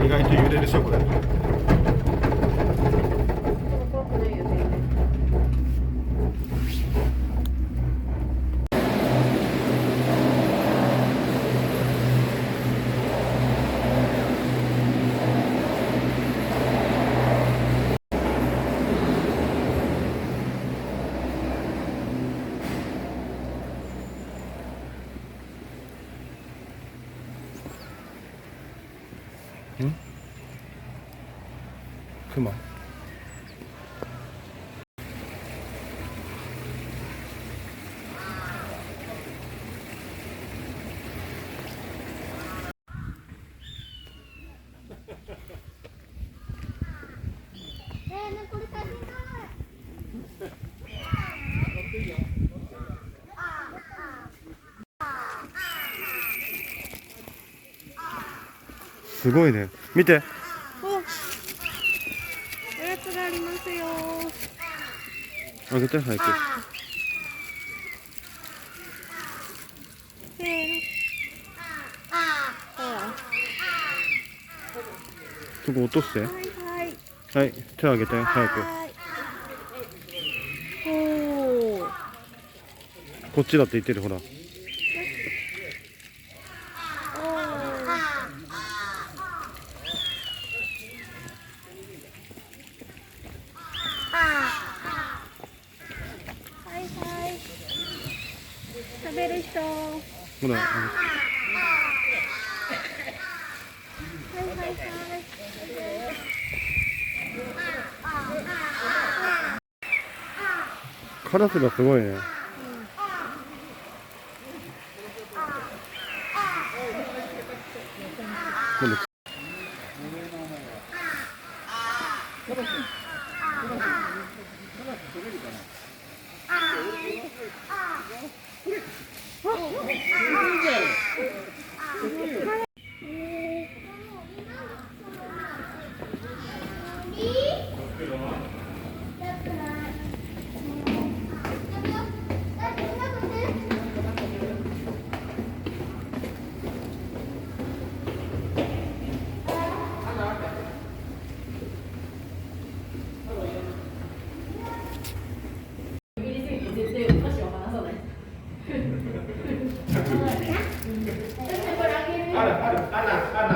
意外と揺れるショックだ。怖くないよ全然。クマ。これ大変だ。すごいね。見て。おやつがありますよ。あげて早く。せーの。そこ落として。はいはい。はい、手あげて早く。おお。こっちだって言ってる、ほら。はいはい。食べる人。ほら。はいはいはい。カラスがすごいね。今度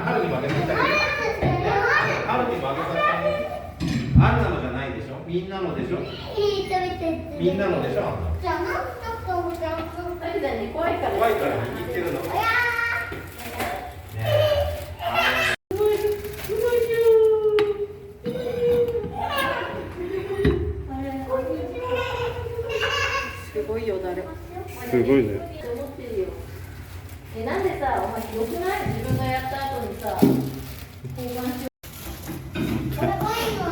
春に負けさせてあげて。春に負けさせてあげて。あんなのじゃないでしょ。みんなのでしょ。みんなのでしょ。じゃあ、なんかちょっと怖いから握ってるの。すごいよだれ。すごいね。なんでさ、お前よくない？自分がやった後にさ、交換しよう。これ怖いの。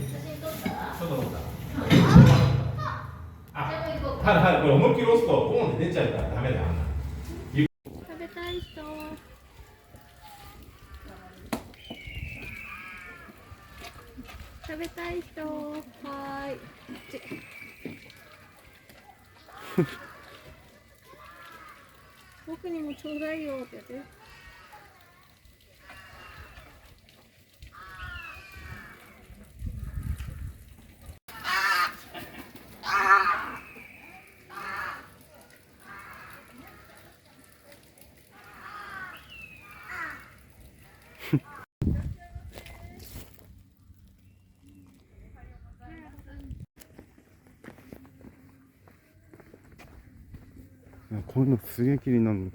写真撮った？ちょっと待った。春、これ思いっきり押すとボーンって出ちゃうからダメだよ。食べたい人。食べたい人。はーい。僕にもちょうだいよってやって。こういうのすげえ気になるの。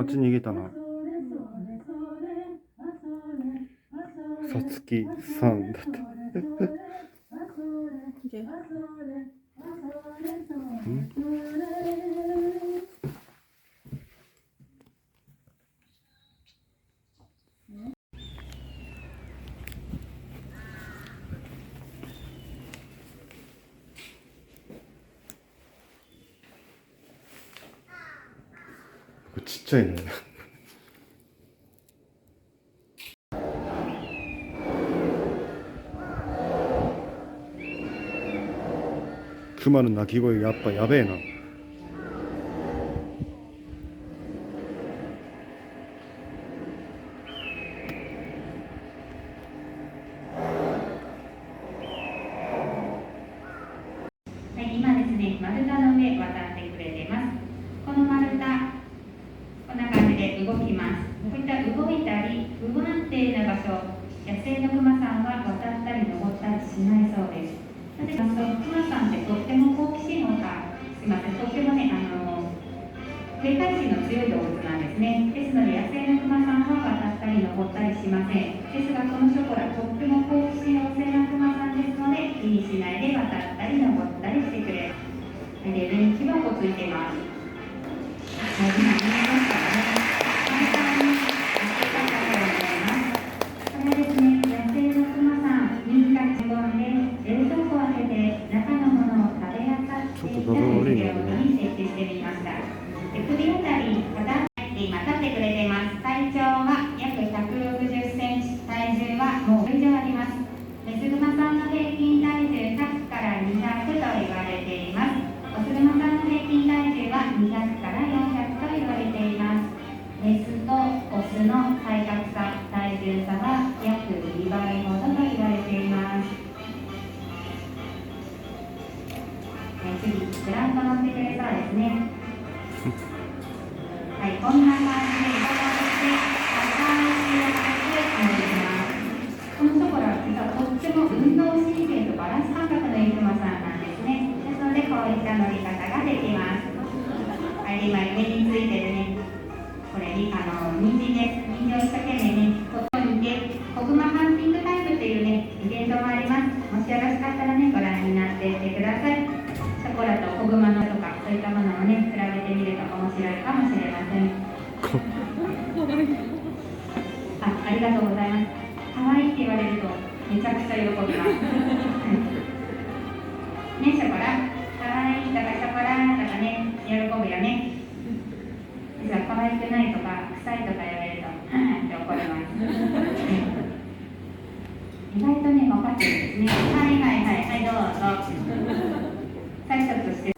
っち逃げたな。さつきさんだって。これちっちゃいね。熊の鳴き声やっぱやべえな。はい、今ですね、丸太の上渡ってくれてます。この丸太、こんな感じで動きます。こういった動いたり、不安定な場所、野生のクマさんは渡ったり登ったりしないそうです。なぜかというと、クマさんってとっても好奇心をすいません、とってもね、警戒心の強い動物なんですね。ですので、野生のクマさんは渡ったり登ったりしません。ですが、このショコラ、とっても好奇心旺盛なクマさんですので、気にしないで渡ったり登ったりしてくれる。で、上に木箱ついてます。はい、今見えますからね。簡単に開け方を思います。これですね、野生のクマさん、水がしぼんで、冷蔵庫を開けて、中のものを食べやすくしていただけるように設置してみました。で、首あたり、肩って今立ってくれてます。体長は約160センチ、体重はもう以上あります。メスグマさんの平均体重100から200と言われています。オスグマさんの平均体重は200から400と言われています。メスとオスの体格差、体重差は約2倍ほどと言われています。次、ブランコ乗ってくれそうですね。はい、こんな感じで板がして赤い仕上がりで乗ります。このショコラは実はとっても運動神経とバランス感覚のいいクマさんなんですね。ですのでこういった乗り方ができます。はい、今上についてるね、これに人参です。人参を一生懸命ね、ここにいて、コグマハンティングタイムというね、イベントもあります。もしよろしかったらね、ご覧になっていってください。ショコラとコグマのとかそういったものをね、比べてみると面白いかもしれません。ありがとうございます。可愛いって言われるとめちゃくちゃ喜びます。ね、ショコラ、可愛いとかショコラとかね、喜ぶよね。実は可愛くないとか臭いとか言われるとって怒ります。意外とね、分かってるんですね。はいはいはいはい、どうぞ。挨拶して。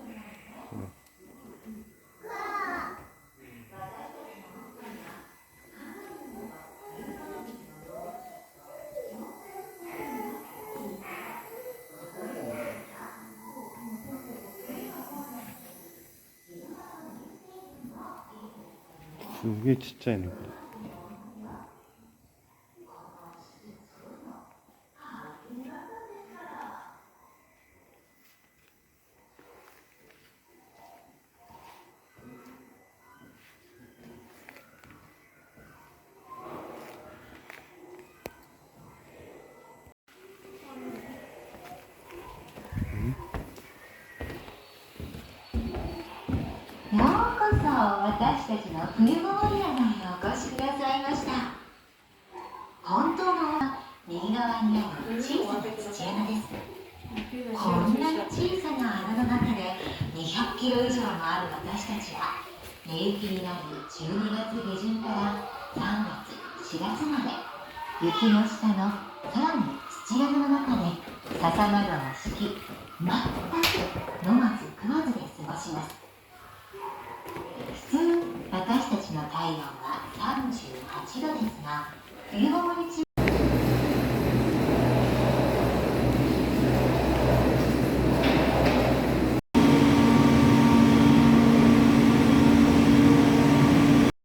すげえちっちゃいねこれ。ようこそ私たちの冬の森山にお越しくださいました。本当の右側にある小さな土穴です。こんなに小さな穴の中で200キロ以上もある私たちは寝雪になる12月下旬から3月、4月まで雪の下のさらに土穴の中で笹窓を敷き、全く飲まず食わずで過ごします。普通、私たちの体温は38度ですが、冬ごもり中